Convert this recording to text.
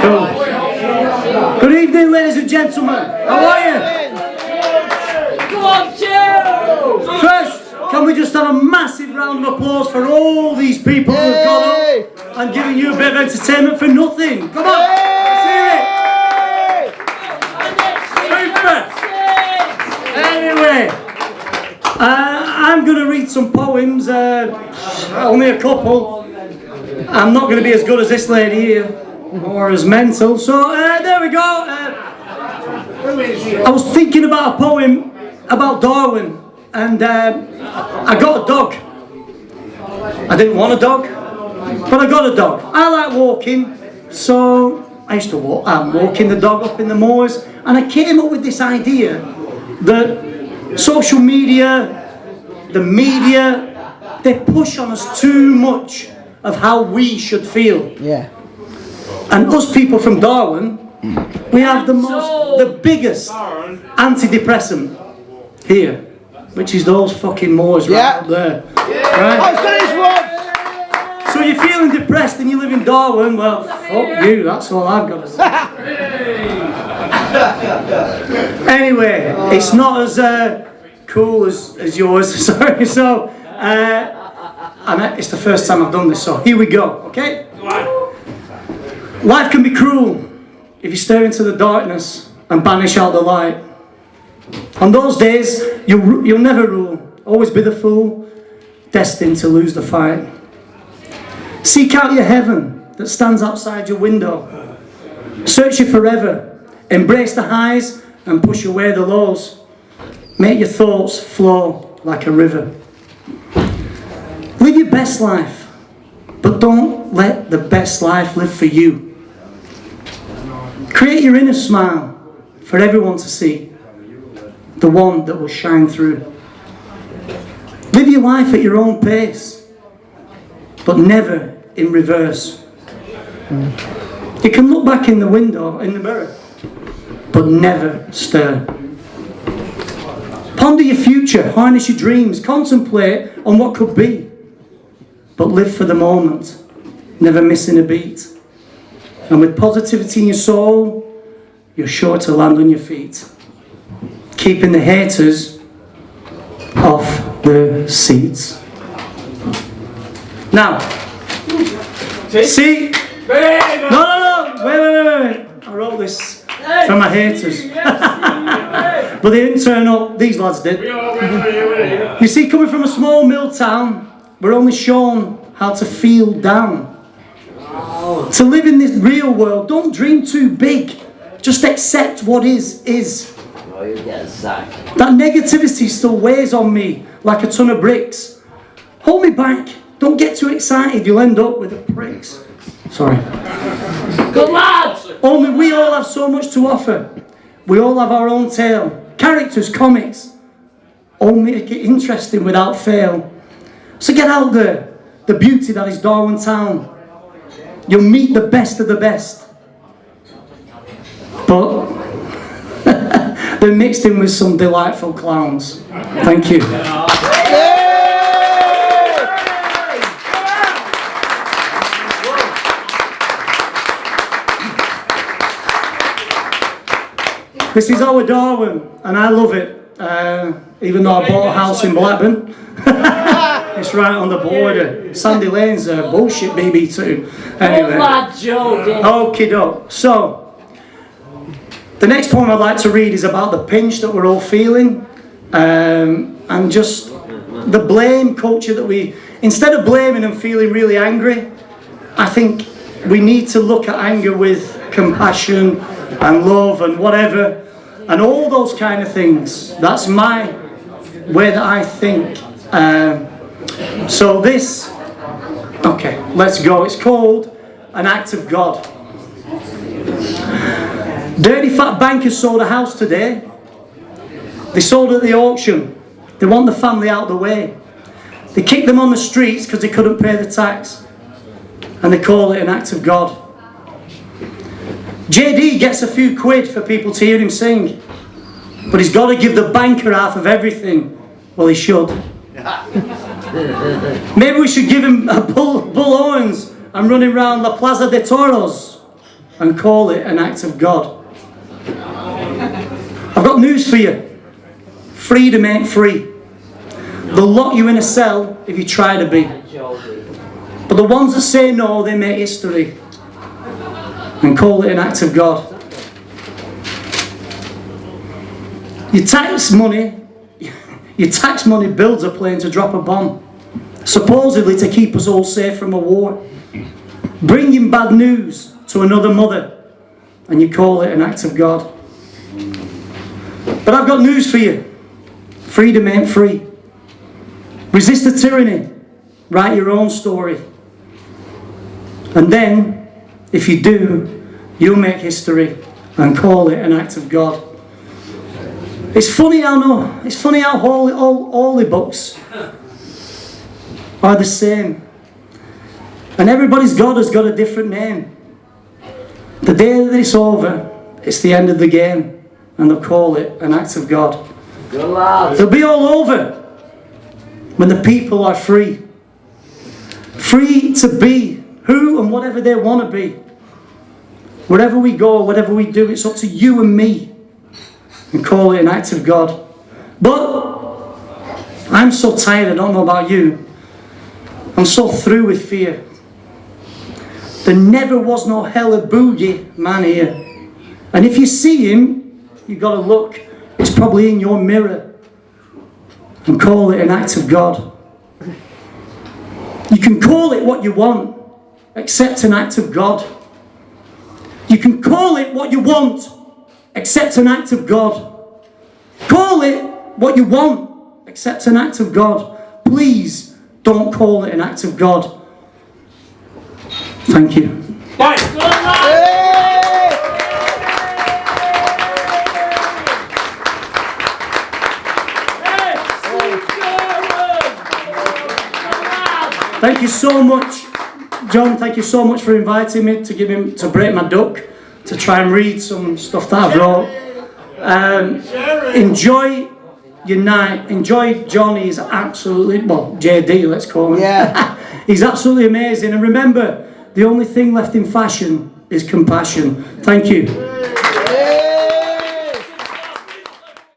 Good evening, ladies and gentlemen. How are you? Come on, Joe! First, can we just have a massive round of applause for all these people who have got up and given you a bit of entertainment for nothing? Come on, let's hear it. Super. Anyway, I'm going to read some poems, only a couple. I'm not going to be as good as this lady here, or as mental, so there we go. I was thinking about a poem about Darwen, and I got a dog. I didn't want a dog, but I got a dog. I like walking, so I used to walk. I'm walking the dog up in the moors, and I came up with this idea that social media, the media, they push on us too much of how we should feel. Yeah. And us people from Darwen, we have the biggest antidepressant here, which is those fucking moors right up there. Right? So you're feeling depressed and you live in Darwen, well, fuck you, that's all I've got to say. Anyway, it's not as cool as yours, sorry, so, and it's the first time I've done this, so here we go, okay? Life can be cruel if you stare into the darkness and banish out the light. On those days, you'll never rule, always be the fool, destined to lose the fight. Seek out your heaven that stands outside your window. Search it forever, embrace the highs and push away the lows. Make your thoughts flow like a river. Live your best life, but don't let the best life live for you. Create your inner smile for everyone to see, the one that will shine through. Live your life at your own pace, but never in reverse. You can look back in the window, in the mirror, but never stir. Ponder your future, harness your dreams, contemplate on what could be, but live for the moment, never missing a beat. And with positivity in your soul, you're sure to land on your feet, keeping the haters off the seats. Now, see? No, wait. I wrote this for my haters. But they didn't turn up, these lads did. You see, coming from a small mill town, we're only shown how to feel down. To live in this real world, don't dream too big. Just accept what is. That negativity still weighs on me like a ton of bricks. Hold me back. Don't get too excited. You'll end up with the pricks. Sorry. Good lads! Only we all have so much to offer. We all have our own tale. Characters, comics. All make it interesting without fail. So get out there. The beauty that is Darwen Town. You'll meet the best of the best. But they're mixed in with some delightful clowns. Thank you. This is our Darwen, and I love it. Even though I bought a house in Blackburn. It's right on the border. Sandy Lane's bullshit BB2. Anyway. Jody. Okie doke. So, the next poem I'd like to read is about the pinch that we're all feeling. And just the blame culture that instead of blaming and feeling really angry, I think we need to look at anger with compassion and love and whatever. And all those kind of things. That's my way that I think. So this, okay, let's go. It's called An Act of God. Dirty fat bankers sold a house today. They sold at the auction. They want the family out of the way. They kicked them on the streets because they couldn't pay the tax. And they call it an act of God. JD gets a few quid for people to hear him sing. But he's got to give the banker half of everything. Well, he should. Maybe we should give him a bull horns and run him round La Plaza de Toros. and call it an act of God. I've got news for you. Freedom ain't free. They'll lock you in a cell if you try to be. But the ones that say no, they make history and call it an act of God. Your tax money builds a plane to drop a bomb, supposedly to keep us all safe from a war. Bringing bad news to another mother, and you call it an act of God. But I've got news for you. Freedom ain't free. Resist the tyranny. Write your own story. And then, if you do, you'll make history and call it an act of God. It's funny how holy books are the same. And everybody's God has got a different name. The day that it's over, it's the end of the game. And they'll call it an act of God. Good lad. They'll be all over when the people are free. Free to be who and whatever they want to be. Wherever we go, whatever we do, it's up to you and me. And call it an act of God. But I'm so tired, I don't know about you. I'm so through with fear. There never was no Helliwell man here. And if you see him, you've got to look. It's probably in your mirror. And call it an act of God. You can call it what you want, except an act of God. You can call it what you want, except an act of God. Call it what you want, except an act of God. Please don't call it an act of God. Thank you. Thank you so much, John. Thank you so much for inviting me to break my duck, to try and read some stuff that I've wrote. Enjoy your night. Enjoy John. He's absolutely, well, JD, let's call him. Yeah. He's absolutely amazing. And remember, the only thing left in fashion is compassion. Thank you.